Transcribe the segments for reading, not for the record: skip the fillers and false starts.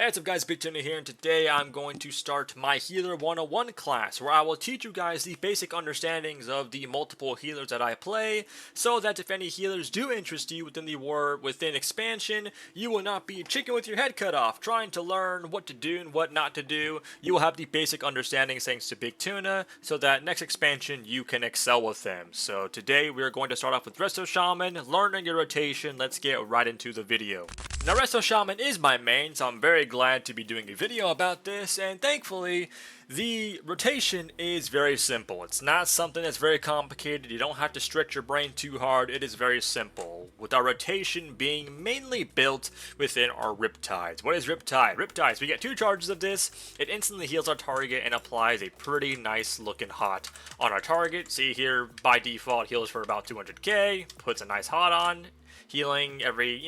Hey, what's up guys, Big here, and today I'm going to start my Healer 101 class, where I will teach you guys the basic understandings of the multiple healers that I play, so that if any healers do interest you within the war within expansion, you will not be chicken with your head cut off, trying to learn what to do and what not to do. You will have the basic understandings thanks to Big Tuna, so that next expansion you can excel with them. So today we are going to start off with Resto Shaman, learning your rotation. Let's get right into the video. Now, Resto Shaman is my main, so I'm very glad to be doing a video about this, and thankfully, the rotation is very simple. It's not something that's very complicated. You don't have to stretch your brain too hard. It is very simple, with our rotation being mainly built within our Riptides. What is Riptide? Riptides, we get 2 charges of this. It instantly heals our target and applies a pretty nice looking hot on our target. See here, by default, heals for about 200k, puts a nice hot on, healing every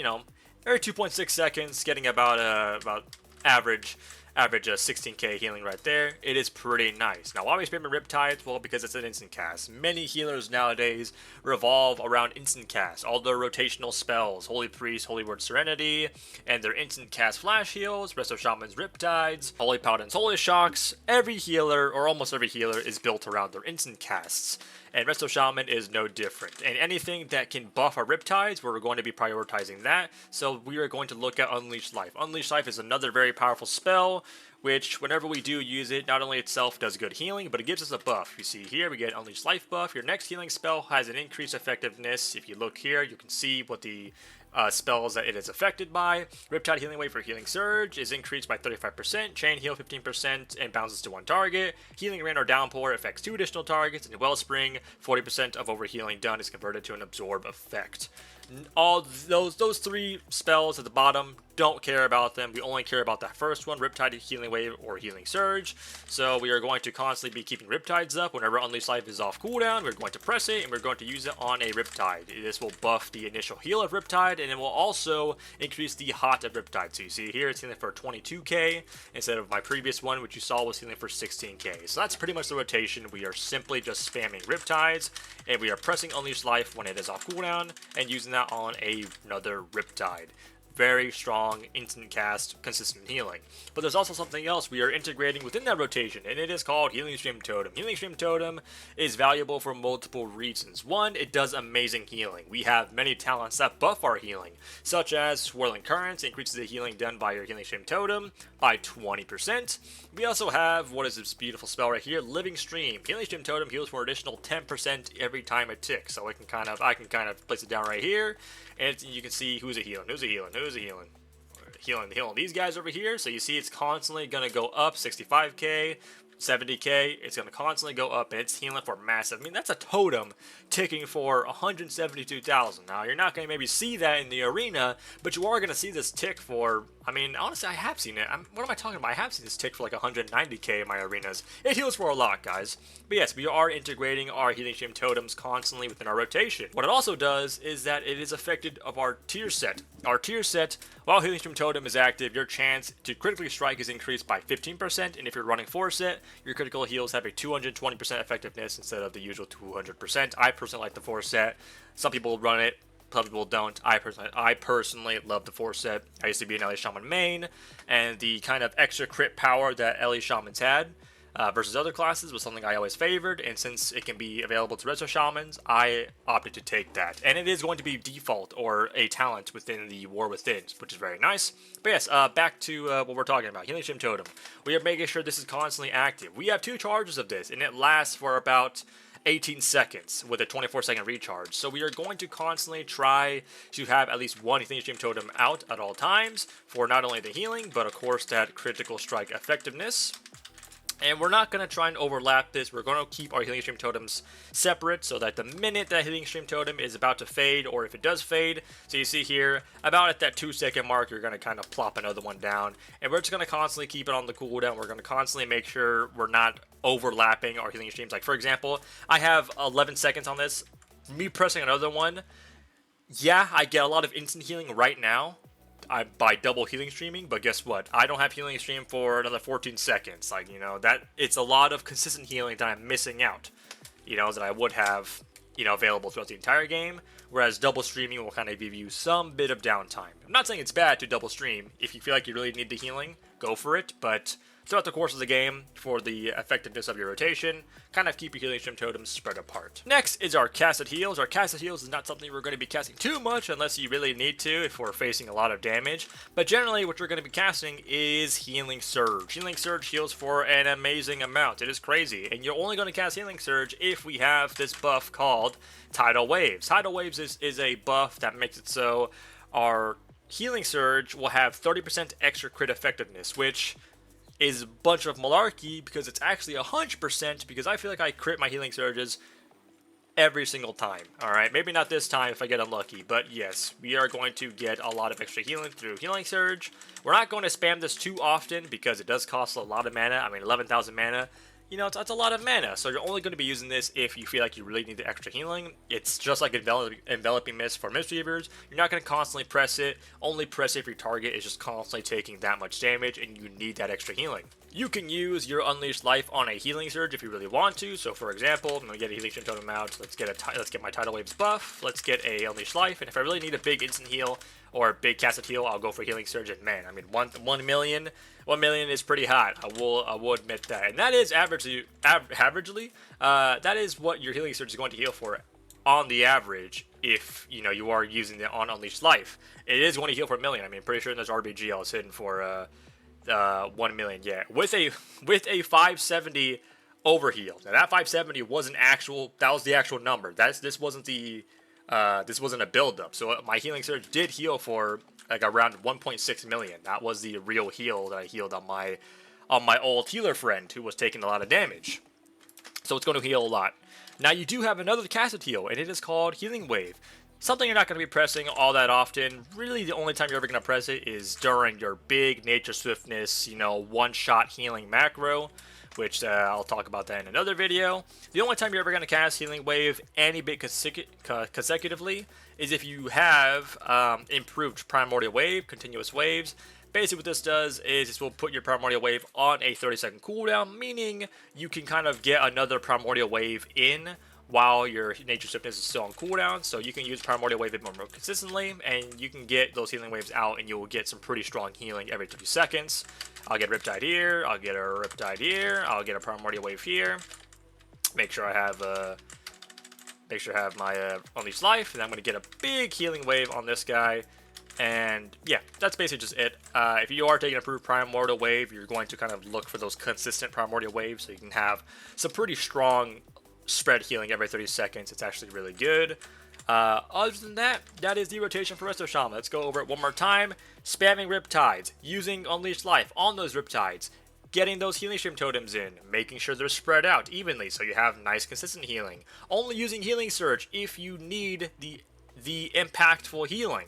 2.6 seconds, getting about average 16k healing right there. It is pretty nice. Now, why are we spamming Riptides? Well, because it's an instant cast. Many healers nowadays revolve around instant cast. All their rotational spells, Holy Priest, Holy Word Serenity, and their instant cast flash heals, Resto Shaman's Riptides, Holy Paladin's Holy Shocks. Every healer, or almost every healer, is built around their instant casts. And Resto Shaman is no different. And anything that can buff our Riptides, we're going to be prioritizing that. So we are going to look at Unleashed Life. Unleashed Life is another very powerful spell, which whenever we do use it, not only itself does good healing, but it gives us a buff. You see here, we get Unleashed Life buff. Your next healing spell has an increased effectiveness. If you look here, you can see what the spells that it is affected by. Riptide Healing Wave for Healing Surge is increased by 35%, Chain Heal 15%, and bounces to 1 target. Healing Rain or Downpour affects 2 additional targets, and Wellspring, 40% of overhealing done is converted to an Absorb effect. All those 3 spells at the bottom, don't care about them. We only care about that first one, Riptide Healing Wave or Healing Surge. So we are going to constantly be keeping Riptides up. Whenever Unleashed Life is off cooldown, we're going to press it and we're going to use it on a Riptide. This will buff the initial heal of Riptide, and it will also increase the hot of Riptide. So you see here, it's healing for 22k instead of my previous one, which you saw was healing for 16k. So that's pretty much the rotation. We are simply just spamming Riptides, and we are pressing Unleashed Life when it is off cooldown and using that on another Riptide. Very strong, instant cast, consistent healing. But there's also something else we are integrating within that rotation, and it is called Healing Stream Totem. Healing Stream Totem is valuable for multiple reasons. One, it does amazing healing. We have many talents that buff our healing, such as Swirling Currents, increases the healing done by your Healing Stream Totem by 20%. We also have, what is this beautiful spell right here, Living Stream. Healing Stream Totem heals for an additional 10% every time it ticks. So I can kind of place it down right here, and you can see who's a healing, healing these guys over here. So you see it's constantly going to go up 65k, 70k. It's going to constantly go up, and it's healing for massive. I mean, that's a totem ticking for 172,000. Now, you're not going to maybe see that in the arena, but you are going to see this tick for, I mean, honestly, I have seen it. What am I talking about? I have seen this tick for like 190k in my arenas. It heals for a lot, guys. But yes, we are integrating our Healing Stream Totems constantly within our rotation. What it also does is that it is affected of our tier set. Our tier set, while Healing Stream Totem is active, your chance to critically strike is increased by 15%, and if you're running 4 set, your critical heals have a 220% effectiveness instead of the usual 200%. I personally like the 4 set. Some people run it, some people don't. I personally love the 4 set. I used to be an LA Shaman main, and the kind of extra crit power that LA Shamans had versus other classes was something I always favored, and since it can be available to Resto Shamans, I opted to take that. And it is going to be default or a talent within the War Within, which is very nice. But yes, back to what we're talking about, Healing Stream Totem. We are making sure this is constantly active. We have 2 charges of this, and it lasts for about 18 seconds with a 24-second recharge. So we are going to constantly try to have at least 1 Healing Stream Totem out at all times for not only the healing, but of course that critical strike effectiveness. And we're not going to try and overlap this. We're going to keep our Healing Stream Totems separate so that the minute that Healing Stream Totem is about to fade, or if it does fade, so you see here, about at that 2-second mark, you're going to kind of plop another one down. And we're just going to constantly keep it on the cooldown. We're going to constantly make sure we're not overlapping our healing streams. Like, for example, I have 11 seconds on this. Me pressing another one, yeah, I get a lot of instant healing right now by double healing streaming, but guess what? I don't have healing stream for another 14 seconds. Like, that it's a lot of consistent healing that I'm missing out, that I would have, available throughout the entire game, whereas double streaming will kind of give you some bit of downtime. I'm not saying it's bad to double stream. If you feel like you really need the healing, go for it, but throughout the course of the game, for the effectiveness of your rotation, kind of keep your healing stream totems spread apart. Next is our casted heals. Our casted heals is not something we're going to be casting too much unless you really need to if we're facing a lot of damage. But generally, what you're going to be casting is Healing Surge. Healing Surge heals for an amazing amount. It is crazy. And you're only going to cast Healing Surge if we have this buff called Tidal Waves. Tidal Waves is a buff that makes it so our Healing Surge will have 30% extra crit effectiveness, which is a bunch of malarkey because it's actually 100%, because I feel like I crit my healing surges every single time. Alright, maybe not this time if I get unlucky, but yes, we are going to get a lot of extra healing through Healing Surge. We're not going to spam this too often because it does cost a lot of mana. I mean, 11,000 mana. You know, that's a lot of mana, so you're only going to be using this if you feel like you really need the extra healing. It's just like Enveloping Mist for Mist Weavers. You're not going to constantly press it. Only press it if your target is just constantly taking that much damage and you need that extra healing. You can use your Unleashed Life on a Healing Surge if you really want to. So for example, I'm going to get a Healing Stream Totem out. Let's get my Tidal Waves buff. Let's get a Unleashed Life. And if I really need a big instant heal or a big casted heal, I'll go for Healing Surge. And man, I mean, 1 million is pretty hot. I will admit that. And that is averagely, that is what your Healing Surge is going to heal for on the average if, you know, you are using it on Unleashed Life. It is going to heal for 1 million. I mean, pretty sure in this RBG I was hitting for 1 million, yeah, with a 570 overheal. Now that 570 wasn't actual. That was the actual number. This wasn't a build up. So my Healing Surge did heal for like around 1.6 million. That was the real heal that I healed on my old healer friend who was taking a lot of damage. So it's going to heal a lot. Now you do have another casted heal, and it is called Healing Wave. Something you're not going to be pressing all that often. Really, the only time you're ever going to press it is during your big Nature Swiftness, you know, one-shot healing macro, which I'll talk about that in another video. The only time you're ever going to cast Healing Wave any bit consecutively is if you have improved Primordial Wave, Continuous Waves. Basically what this does is this will put your Primordial Wave on a 30-second cooldown, meaning you can kind of get another Primordial Wave in while your Nature Swiftness is still on cooldown, so you can use Primordial Wave a bit more consistently, and you can get those Healing Waves out, and you will get some pretty strong healing every 30 seconds. I'll get Riptide here, I'll get a Riptide here, I'll get a Primordial Wave here. Make sure I have my Unleashed Life, and I'm going to get a big Healing Wave on this guy. And yeah, that's basically just it. If you are taking a Primordial Wave, you're going to kind of look for those consistent Primordial Waves, so you can have some pretty strong spread healing every 30 seconds. It's actually really good. Other than that, that is the rotation for Resto Shaman. Let's go over it one more time. Spamming Riptides, using Unleashed Life on those Riptides, getting those Healing Stream Totems in, making sure they're spread out evenly so you have nice consistent healing. Only using Healing Surge if you need the impactful healing.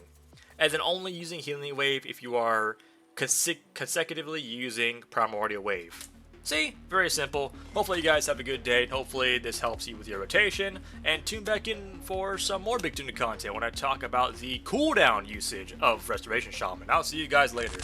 And then only using Healing Wave if you are consecutively using Primordial Wave. See? Very simple. Hopefully you guys have a good day. Hopefully this helps you with your rotation. And tune back in for some more Big Tuna content when I talk about the cooldown usage of Restoration Shaman. I'll see you guys later.